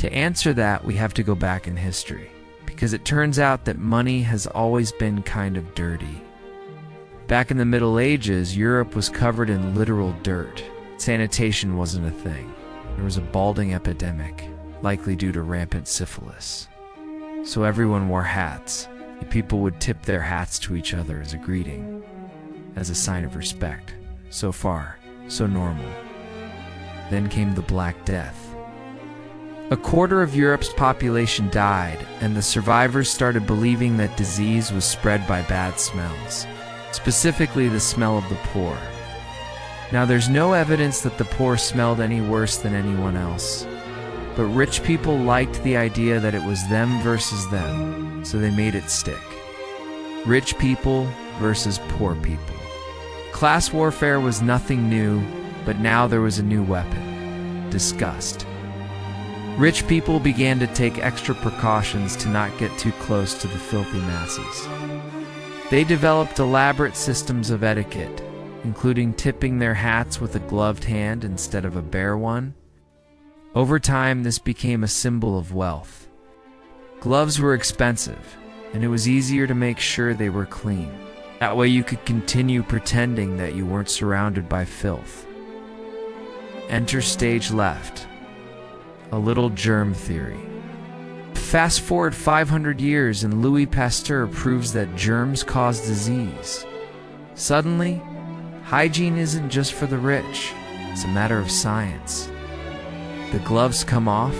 To answer that, we have to go back in history, because it turns out that money has always been kind of dirty. Back in the Middle Ages, Europe was covered in literal dirt. Sanitation wasn't a thing. There was a balding epidemic, likely due to rampant syphilis. So everyone wore hats. People would tip their hats to each other as a greeting, as a sign of respect. So far, so normal. Then came the Black Death. A quarter of Europe's population died, and the survivors started believing that disease was spread by bad smells, specifically the smell of the poor. Now, there's no evidence that the poor smelled any worse than anyone else, but rich people liked the idea that it was them versus them, so they made it stick. Rich people versus poor people. Class warfare was nothing new, but now there was a new weapon: disgust. Rich people began to take extra precautions to not get too close to the filthy masses. They developed elaborate systems of etiquette, including tipping their hats with a gloved hand instead of a bare one. Over time, this became a symbol of wealth. Gloves were expensive, and it was easier to make sure they were clean. That way you could continue pretending that you weren't surrounded by filth. Enter stage left. A little germ theory. Fast forward 500 years and Louis Pasteur proves that germs cause disease. Suddenly, hygiene isn't just for the rich, it's a matter of science. The gloves come off,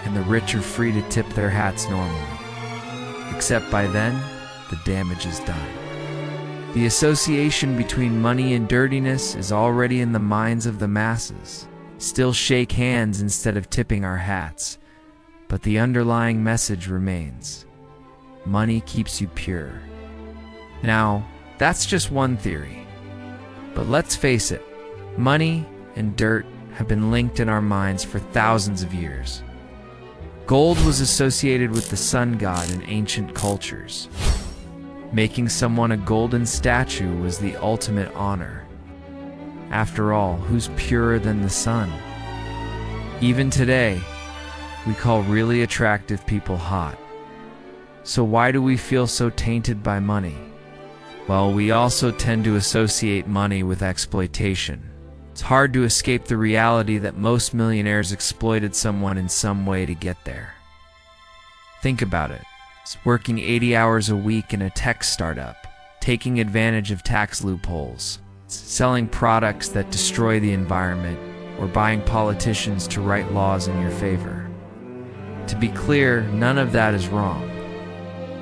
and the rich are free to tip their hats normally. Except by then, the damage is done. The association between money and dirtiness is already in the minds of the masses. Still shake hands instead of tipping our hats, but the underlying message remains: money keeps you pure. Now, that's just one theory. But let's face it, money and dirt have been linked in our minds for thousands of years. Gold was associated with the sun god in ancient cultures. Making someone a golden statue was the ultimate honor. After all, who's purer than the sun? Even today, we call really attractive people hot. So why do we feel so tainted by money? Well, we also tend to associate money with exploitation. It's hard to escape the reality that most millionaires exploited someone in some way to get there. Think about it. It's working 80 hours a week in a tech startup, taking advantage of tax loopholes, selling products that destroy the environment, or buying politicians to write laws in your favor. To be clear, none of that is wrong.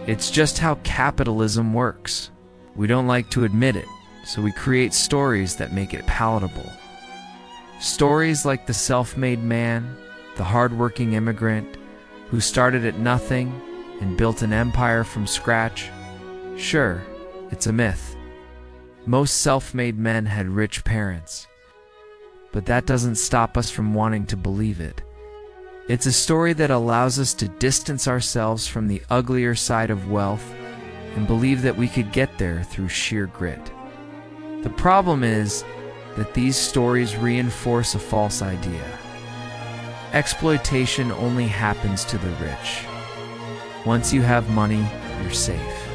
It's just how capitalism works. We don't like to admit it, so we create stories that make it palatable. Stories like the self-made man, the hard-working immigrant, who started at nothing and built an empire from scratch. Sure, it's a myth. Most self-made men had rich parents, but that doesn't stop us from wanting to believe it. It's a story that allows us to distance ourselves from the uglier side of wealth and believe that we could get there through sheer grit. The problem is that these stories reinforce a false idea. Exploitation only happens to the rich. Once you have money, you're safe.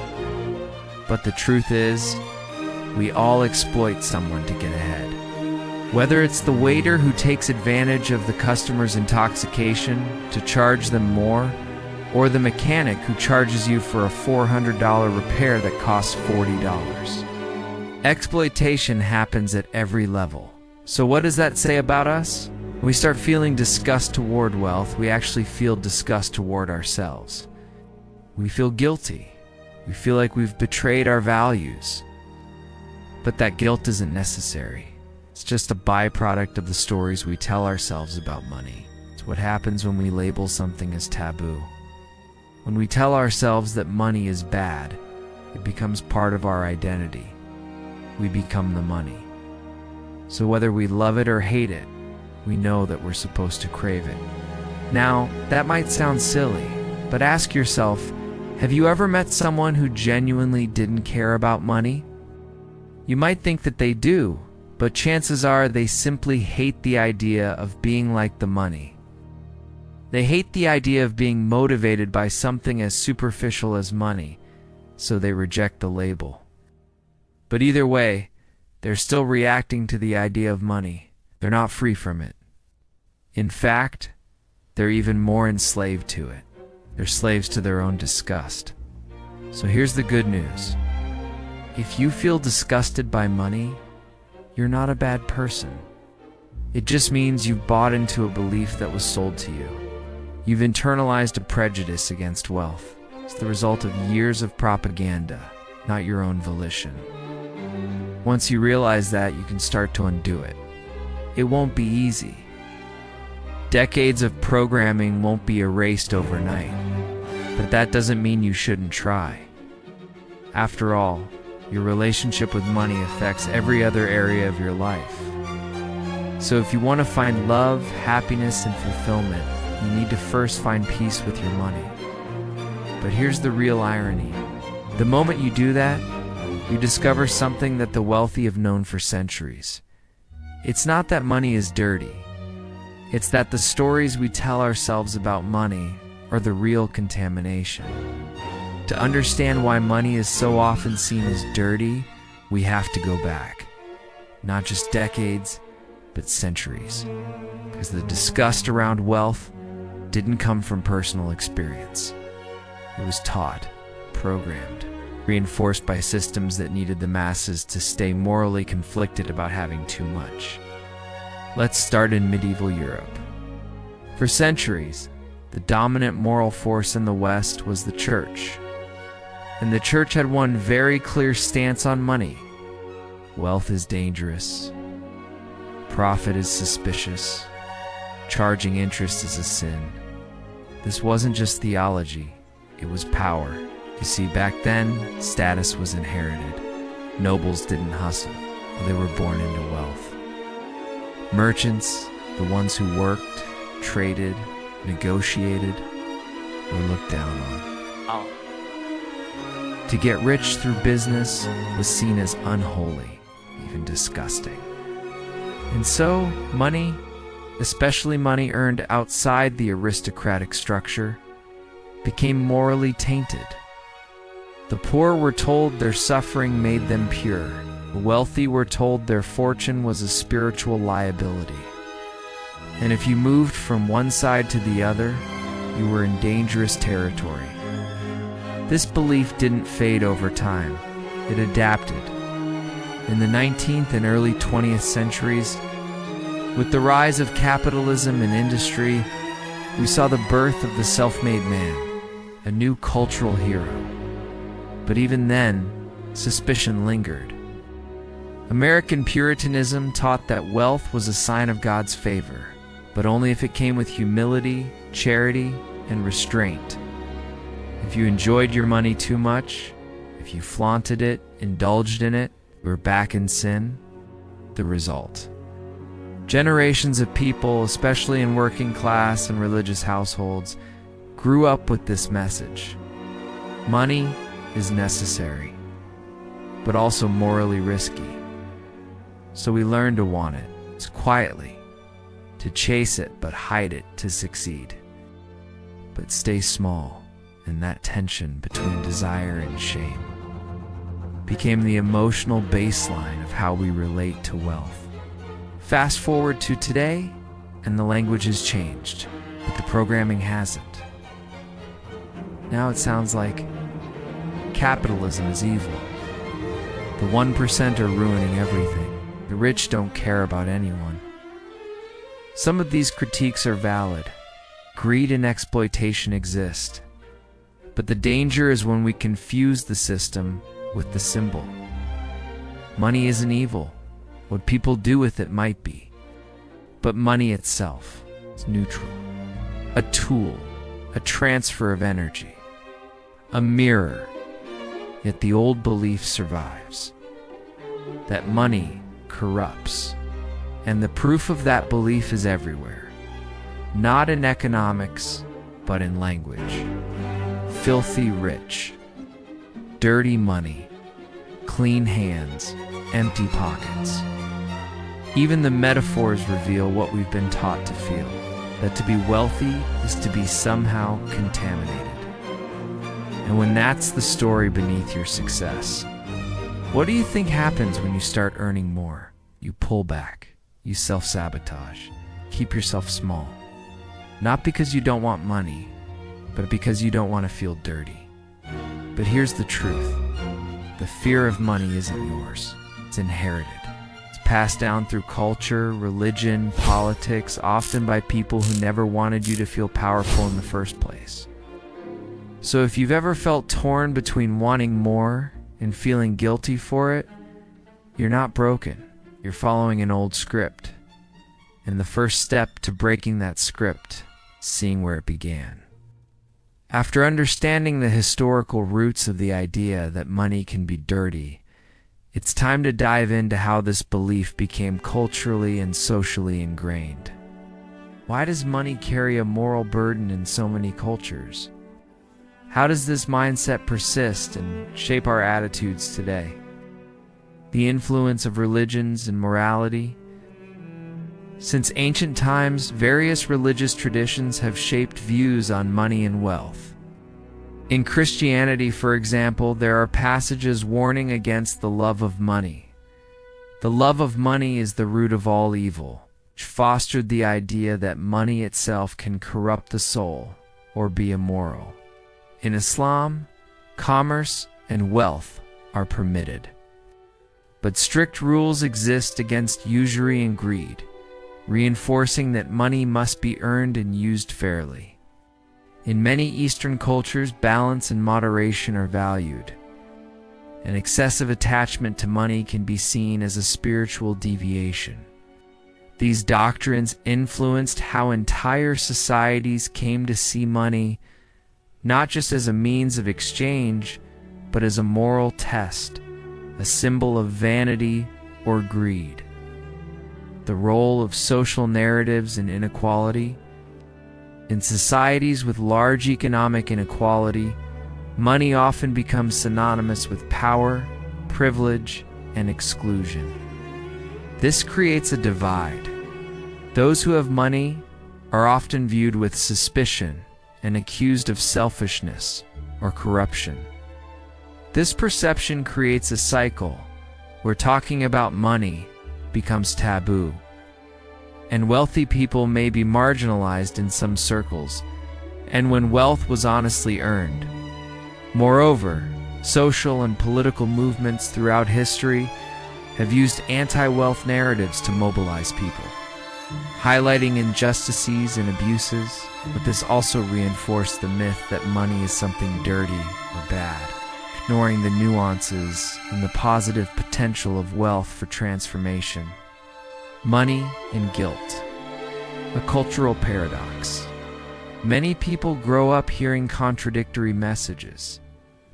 But the truth is, we all exploit someone to get ahead. Whether it's the waiter who takes advantage of the customer's intoxication to charge them more, or the mechanic who charges you for a $400 repair that costs $40. Exploitation happens at every level. So what does that say about us? When we start feeling disgust toward wealth, we actually feel disgust toward ourselves. We feel guilty. We feel like we've betrayed our values. But that guilt isn't necessary. It's just a byproduct of the stories we tell ourselves about money. It's what happens when we label something as taboo. When we tell ourselves that money is bad, it becomes part of our identity. We become the money. So whether we love it or hate it, we know that we're supposed to crave it. Now, that might sound silly, but ask yourself, have you ever met someone who genuinely didn't care about money? You might think that they do, but chances are they simply hate the idea of being like the money. They hate the idea of being motivated by something as superficial as money, so they reject the label. But either way, they're still reacting to the idea of money. They're not free from it. In fact, they're even more enslaved to it. They're slaves to their own disgust. So here's the good news. If you feel disgusted by money, you're not a bad person. It just means you've bought into a belief that was sold to you. You've internalized a prejudice against wealth. It's the result of years of propaganda, not your own volition. Once you realize that, you can start to undo it. It won't be easy. Decades of programming won't be erased overnight, but that doesn't mean you shouldn't try. After all, your relationship with money affects every other area of your life. So if you want to find love, happiness, and fulfillment, you need to first find peace with your money. But here's the real irony. The moment you do that, you discover something that the wealthy have known for centuries. It's not that money is dirty. It's that the stories we tell ourselves about money are the real contamination. To understand why money is so often seen as dirty, we have to go back. Not just decades, but centuries. Because the disgust around wealth didn't come from personal experience. It was taught, programmed, reinforced by systems that needed the masses to stay morally conflicted about having too much. Let's start in medieval Europe. For centuries, the dominant moral force in the West was the church. And the church had one very clear stance on money. Wealth is dangerous. Profit is suspicious. Charging interest is a sin. This wasn't just theology, it was power. You see, back then, status was inherited. Nobles didn't hustle, they were born into wealth. Merchants, the ones who worked, traded, negotiated, were looked down on. To get rich through business was seen as unholy, even disgusting. And so, money, especially money earned outside the aristocratic structure, became morally tainted. The poor were told their suffering made them pure. The wealthy were told their fortune was a spiritual liability. And if you moved from one side to the other, you were in dangerous territory. This belief didn't fade over time. It adapted. In the 19th and early 20th centuries, with the rise of capitalism and industry, we saw the birth of the self-made man, a new cultural hero. But even then, suspicion lingered. American Puritanism taught that wealth was a sign of God's favor, but only if it came with humility, charity, and restraint. If you enjoyed your money too much, if you flaunted it, indulged in it, you were back in sin. The result. Generations of people, especially in working class and religious households, grew up with this message. Money is necessary, but also morally risky. So we learn to want it, quietly, to chase it but hide it to succeed. But stay small, and that tension between desire and shame became the emotional baseline of how we relate to wealth. Fast forward to today, and the language has changed, but the programming hasn't. Now it sounds like capitalism is evil. The 1% are ruining everything. The rich don't care about anyone. Some of these critiques are valid. Greed and exploitation exist. But the danger is when we confuse the system with the symbol. Money isn't evil. What people do with it might be. But money itself is neutral. A tool, a transfer of energy, a mirror. Yet the old belief survives. That money corrupts. And the proof of that belief is everywhere. Not in economics, but in language. Filthy rich. Dirty money. Clean hands. Empty pockets. Even the metaphors reveal what we've been taught to feel. that to be wealthy is to be somehow contaminated. And when that's the story beneath your success, what do you think happens when you start earning more? You pull back, you self-sabotage, keep yourself small. Not because you don't want money, but because you don't want to feel dirty. But here's the truth. The fear of money isn't yours. It's inherited. It's passed down through culture, religion, politics, often by people who never wanted you to feel powerful in the first place. So if you've ever felt torn between wanting more and feeling guilty for it, you're not broken. You're following an old script. And the first step to breaking that script is seeing where it began. After understanding the historical roots of the idea that money can be dirty, it's time to dive into how this belief became culturally and socially ingrained. Why does money carry a moral burden in so many cultures? How does this mindset persist and shape our attitudes today? The influence of religions and morality. Since ancient times, various religious traditions have shaped views on money and wealth. In Christianity, for example, there are passages warning against the love of money. The love of money is the root of all evil, which fostered the idea that money itself can corrupt the soul or be immoral. In Islam, commerce and wealth are permitted. But strict rules exist against usury and greed, reinforcing that money must be earned and used fairly. In many Eastern cultures, balance and moderation are valued. An excessive attachment to money can be seen as a spiritual deviation. These doctrines influenced how entire societies came to see money, not just as a means of exchange, but as a moral test, a symbol of vanity or greed. The role of social narratives and inequality. In societies with large economic inequality, money often becomes synonymous with power, privilege, and exclusion. This creates a divide. Those who have money are often viewed with suspicion and accused of selfishness or corruption. This perception creates a cycle where talking about money becomes taboo, and wealthy people may be marginalized in some circles, and when wealth was honestly earned. Moreover, social and political movements throughout history have used anti-wealth narratives to mobilize people, highlighting injustices and abuses, but this also reinforced the myth that money is something dirty or bad, ignoring the nuances and the positive potential of wealth for transformation. Money and guilt. A cultural paradox. Many people grow up hearing contradictory messages.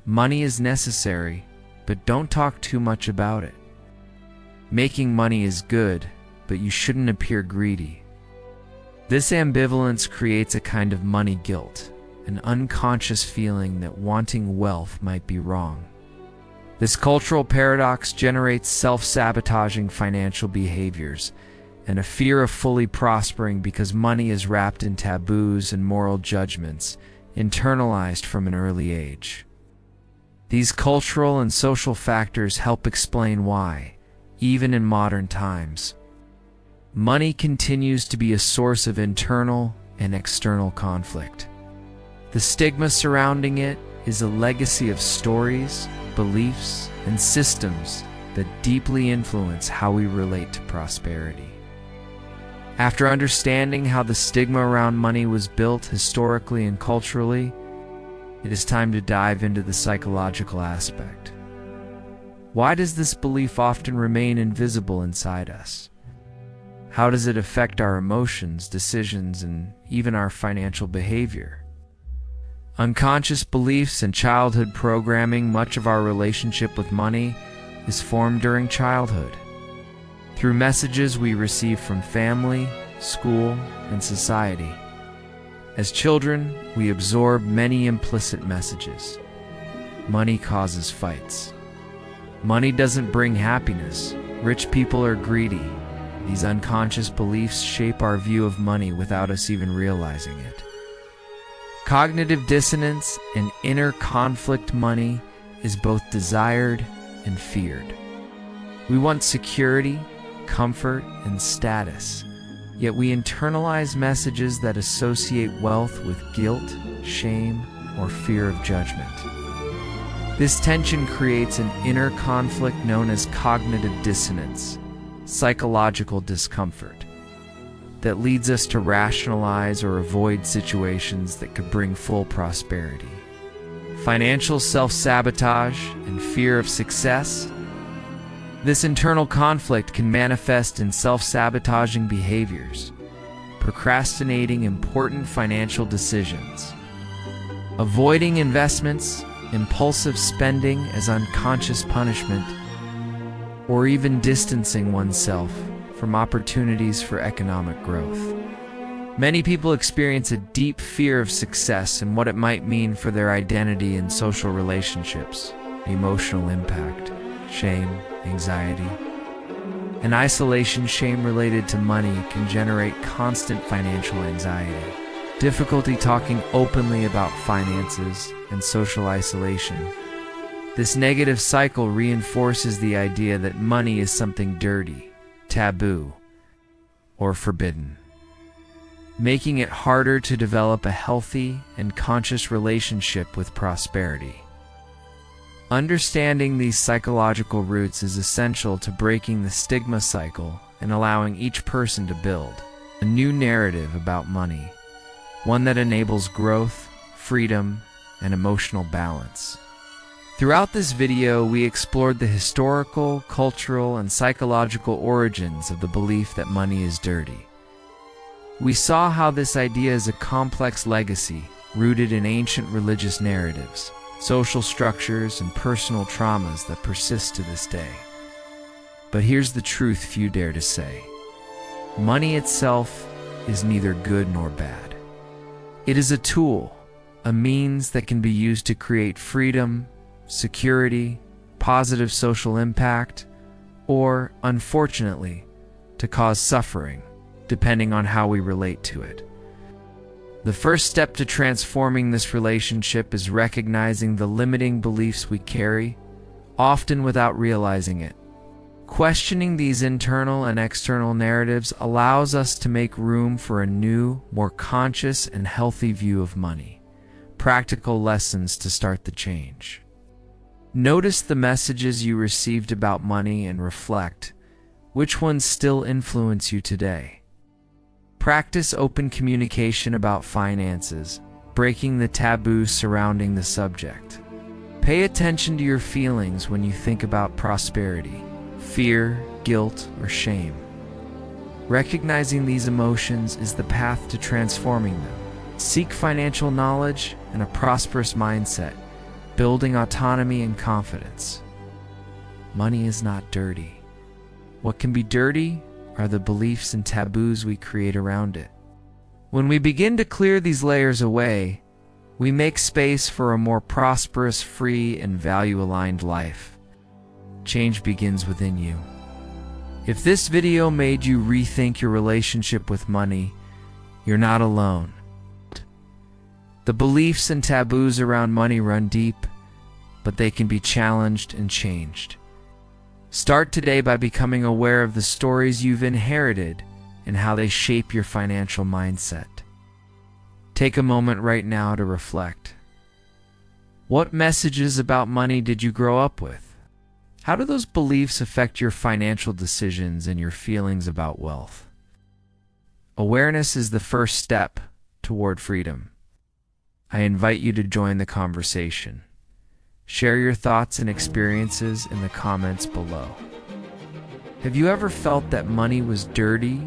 Money is necessary, but don't talk too much about it. Making money is good, but you shouldn't appear greedy. This ambivalence creates a kind of money guilt, an unconscious feeling that wanting wealth might be wrong. This cultural paradox generates self-sabotaging financial behaviors and a fear of fully prospering because money is wrapped in taboos and moral judgments, internalized from an early age. These cultural and social factors help explain why, even in modern times, money continues to be a source of internal and external conflict. The stigma surrounding it is a legacy of stories, beliefs, and systems that deeply influence how we relate to prosperity. After understanding how the stigma around money was built historically and culturally, it is time to dive into the psychological aspect. Why does this belief often remain invisible inside us? How does it affect our emotions, decisions, and even our financial behavior? Unconscious beliefs and childhood programming. Much of our relationship with money is formed during childhood, through messages we receive from family, school, and society. As children, we absorb many implicit messages. Money causes fights. Money doesn't bring happiness. Rich people are greedy. these unconscious beliefs shape our view of money without us even realizing it. Cognitive dissonance and inner conflict. Money is both desired and feared. We want security, comfort, and status, yet we internalize messages that associate wealth with guilt, shame, or fear of judgment. This tension creates an inner conflict known as cognitive dissonance, psychological discomfort, that leads us to rationalize or avoid situations that could bring full prosperity. Financial self-sabotage and fear of success. This internal conflict can manifest in self-sabotaging behaviors, procrastinating important financial decisions, avoiding investments, impulsive spending as unconscious punishment, or even distancing oneself from opportunities for economic growth. Many people experience a deep fear of success and what it might mean for their identity and social relationships, emotional impact, shame, anxiety, and isolation. Shame related to money can generate constant financial anxiety, difficulty talking openly about finances, and social isolation. This negative cycle reinforces the idea that money is something dirty, taboo, or forbidden, making it harder to develop a healthy and conscious relationship with prosperity. Understanding these psychological roots is essential to breaking the stigma cycle and allowing each person to build a new narrative about money, one that enables growth, freedom, and emotional balance. Throughout this video, we explored the historical, cultural, and psychological origins of the belief that money is dirty. We saw how this idea is a complex legacy rooted in ancient religious narratives, social structures, and personal traumas that persist to this day. But here's the truth few dare to say. Money itself is neither good nor bad. It is a tool, a means that can be used to create freedom, security, positive social impact, or, unfortunately, to cause suffering, depending on how we relate to it. The first step to transforming this relationship is recognizing the limiting beliefs we carry, often without realizing it. Questioning these internal and external narratives allows us to make room for a new, more conscious and healthy view of money. Practical lessons to start the change. Notice the messages you received about money and reflect, which ones still influence you today? Practice open communication about finances, breaking the taboo surrounding the subject. Pay attention to your feelings when you think about prosperity, fear, guilt, or shame. Recognizing these emotions is the path to transforming them. Seek financial knowledge and a prosperous mindset, building autonomy and confidence. Money is not dirty. What can be dirty are the beliefs and taboos we create around it. When we begin to clear these layers away, we make space for a more prosperous, free, and value-aligned life. Change begins within you. If this video made you rethink your relationship with money, you're not alone. The beliefs and taboos around money run deep, but they can be challenged and changed. Start today by becoming aware of the stories you've inherited and how they shape your financial mindset. Take a moment right now to reflect. What messages about money did you grow up with? How do those beliefs affect your financial decisions and your feelings about wealth? Awareness is the first step toward freedom. I invite you to join the conversation. Share your thoughts and experiences in the comments below. Have you ever felt that money was dirty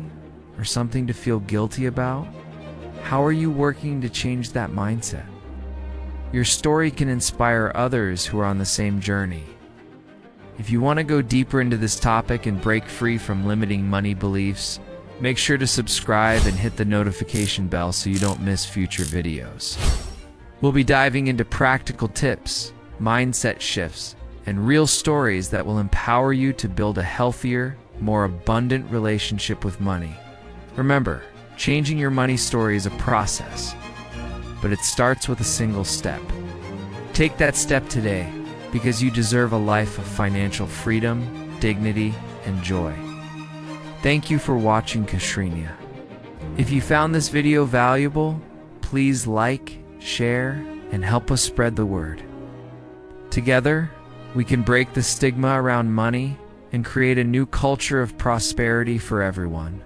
or something to feel guilty about? How are you working to change that mindset? Your story can inspire others who are on the same journey. If you want to go deeper into this topic and break free from limiting money beliefs, make sure to subscribe and hit the notification bell so you don't miss future videos. We'll be diving into practical tips, mindset shifts, and real stories that will empower you to build a healthier, more abundant relationship with money. Remember, changing your money story is a process, but it starts with a single step. Take that step today, because you deserve a life of financial freedom, dignity, and joy. Thank you for watching CashPhrenia. If you found this video valuable, please like, share, and help us spread the word. Together, we can break the stigma around money and create a new culture of prosperity for everyone.